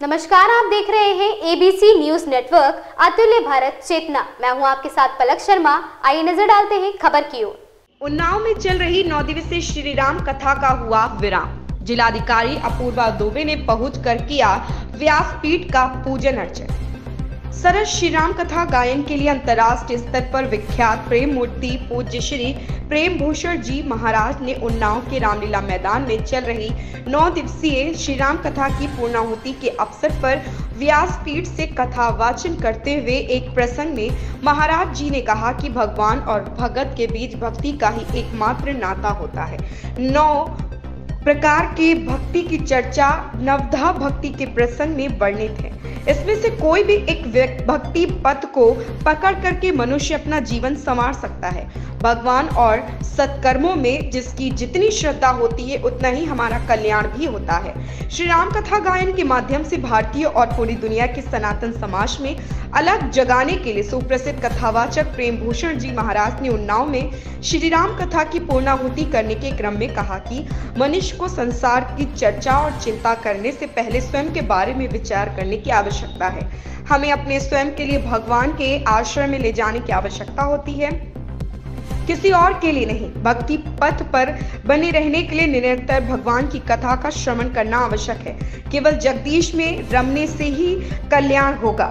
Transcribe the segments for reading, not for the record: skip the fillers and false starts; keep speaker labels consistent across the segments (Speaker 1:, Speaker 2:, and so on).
Speaker 1: नमस्कार, आप देख रहे हैं एबीसी न्यूज नेटवर्क अतुल्य भारत चेतना। मैं हूं आपके साथ पलक शर्मा। आइए नजर डालते हैं खबर की ओर।
Speaker 2: उन्नाव में चल रही 9 दिवसीय श्री राम कथा का हुआ विराम। जिलाधिकारी अपूर्वा दुबे ने पहुंचकर किया व्यासपीठ का पूजन अर्चन। सरस श्री राम कथा गायन के लिए अंतर्राष्ट्रीय स्तर पर विख्यात प्रेम मूर्ति पूज्य श्री प्रेम भूषण जी महाराज ने उन्नाव के रामलीला मैदान में चल रही 9 दिवसीय श्री राम कथा की पूर्णाहुति के अवसर पर व्यासपीठ से कथा वाचन करते हुए एक प्रसंग में महाराज जी ने कहा कि भगवान और भगत के बीच भक्ति का ही एकमात्र नाता होता है। 9 प्रकार के भक्ति की चर्चा नवधा भक्ति के प्रसंग में वर्णित है। इसमें से कोई भी एक भक्ति पथ को पकड़ करके मनुष्य अपना जीवन संवार सकता है। भगवान और सत्कर्मों में जिसकी जितनी श्रद्धा होती है उतना ही हमारा कल्याण भी होता है। श्री राम कथा गायन के माध्यम से भारतीय और पूरी दुनिया के सनातन समाज में अलग जगाने के लिए सुप्रसिद्ध कथावाचक प्रेम भूषण जी महाराज ने उन्नाव में श्री राम कथा की पूर्णाहुति करने के क्रम में कहा कि मनुष्य को संसार की चर्चा और चिंता करने से पहले स्वयं के बारे में विचार करने की आवश्यकता है। हमें अपने स्वयं के लिए भगवान के आश्रय में ले जाने की आवश्यकता होती है, किसी और के लिए नहीं। भक्ति पथ पर बने रहने के लिए निरंतर भगवान की कथा का श्रवण करना आवश्यक है। केवल जगदीश में रमने से ही कल्याण होगा।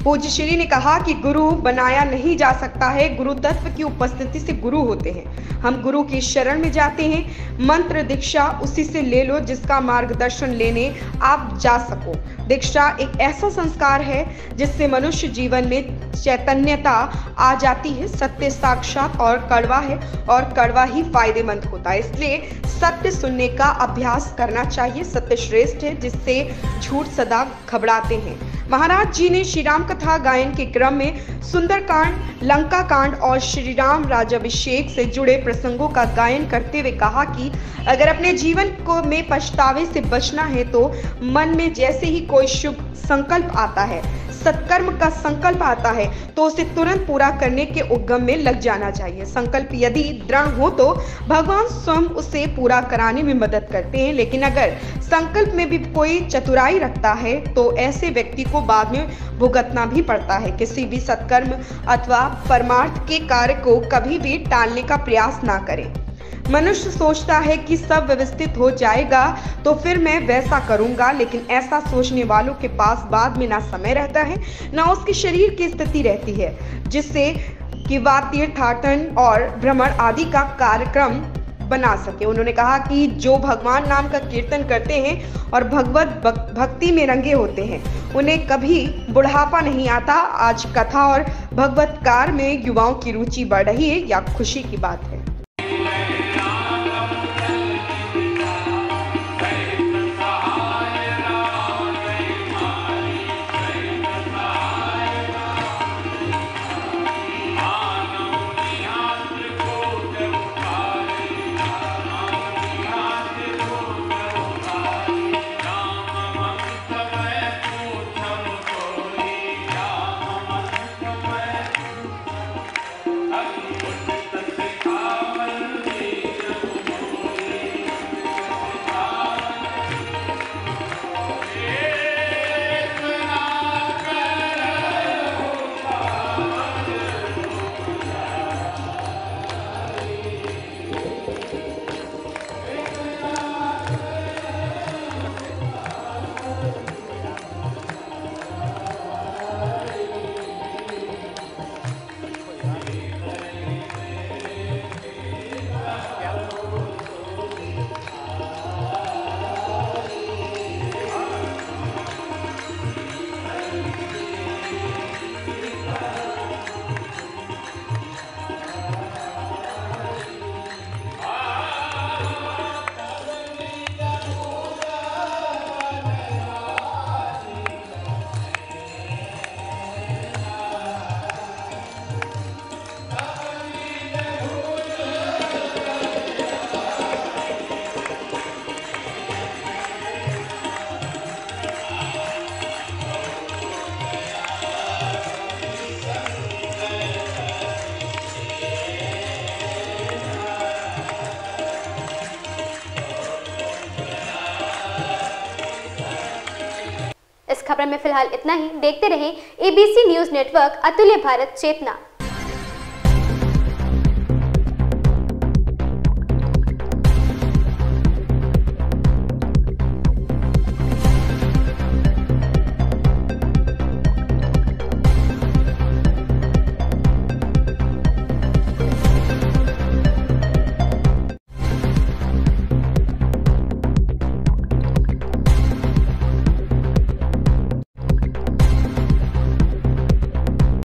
Speaker 2: पूज्य श्री ने कहा कि गुरु बनाया नहीं जा सकता है, गुरु तत्व की उपस्थिति से गुरु होते हैं। हम गुरु की शरण में जाते हैं। मंत्र दीक्षा उसी से ले लो जिसका मार्गदर्शन लेने आप जा सको। दीक्षा एक ऐसा संस्कार है जिससे मनुष्य जीवन में चैतन्यता आ जाती है। सत्य साक्षात और कड़वा है और कड़वा ही फायदेमंद होता है, इसलिए सत्य सुनने का अभ्यास करना चाहिए। सत्य श्रेष्ठ है जिससे झूठ सदा घबराते हैं। महाराज जी ने श्री राम कथा गायन के क्रम में सुंदरकांड, लंका कांड और श्री राम राज्याभिषेक से जुड़े प्रसंगों का गायन करते हुए कहा कि अगर अपने जीवन को में पछतावे से बचना है तो मन में जैसे ही कोई शुभ संकल्प आता है, सत्कर्म का संकल्प आता है, तो उसे तुरंत पूरा करने के उद्यम में लग जाना चाहिए। संकल्प यदि दृढ़ हो तो भगवान स्वयं उसे पूरा कराने में मदद करते हैं, लेकिन अगर संकल्प में भी कोई चतुराई रखता है तो ऐसे व्यक्ति को बाद में भुगतना भी पड़ता है। किसी भी सत्कर्म अथवा परमार्थ के कार्य को कभी भी टालने का प्रयास ना करें। मनुष्य सोचता है कि सब व्यवस्थित हो जाएगा तो फिर मैं वैसा करूंगा, लेकिन ऐसा सोचने वालों के पास बाद में ना समय रहता है ना उसके शरीर की स्थिति रहती है जिससे कि वह तीर्थाटन और भ्रमण आदि का कार्यक्रम बना सके। उन्होंने कहा कि जो भगवान नाम का कीर्तन करते हैं और भगवत भक्ति में रंगे होते हैं उन्हें कभी बुढ़ापा नहीं आता। आज कथा और भगवतकार में युवाओं की रुचि बढ़ रही है, या खुशी की बात है।
Speaker 1: इस खबर में फिलहाल इतना ही। देखते रहें ABC न्यूज नेटवर्क, अतुल्य भारत चेतना।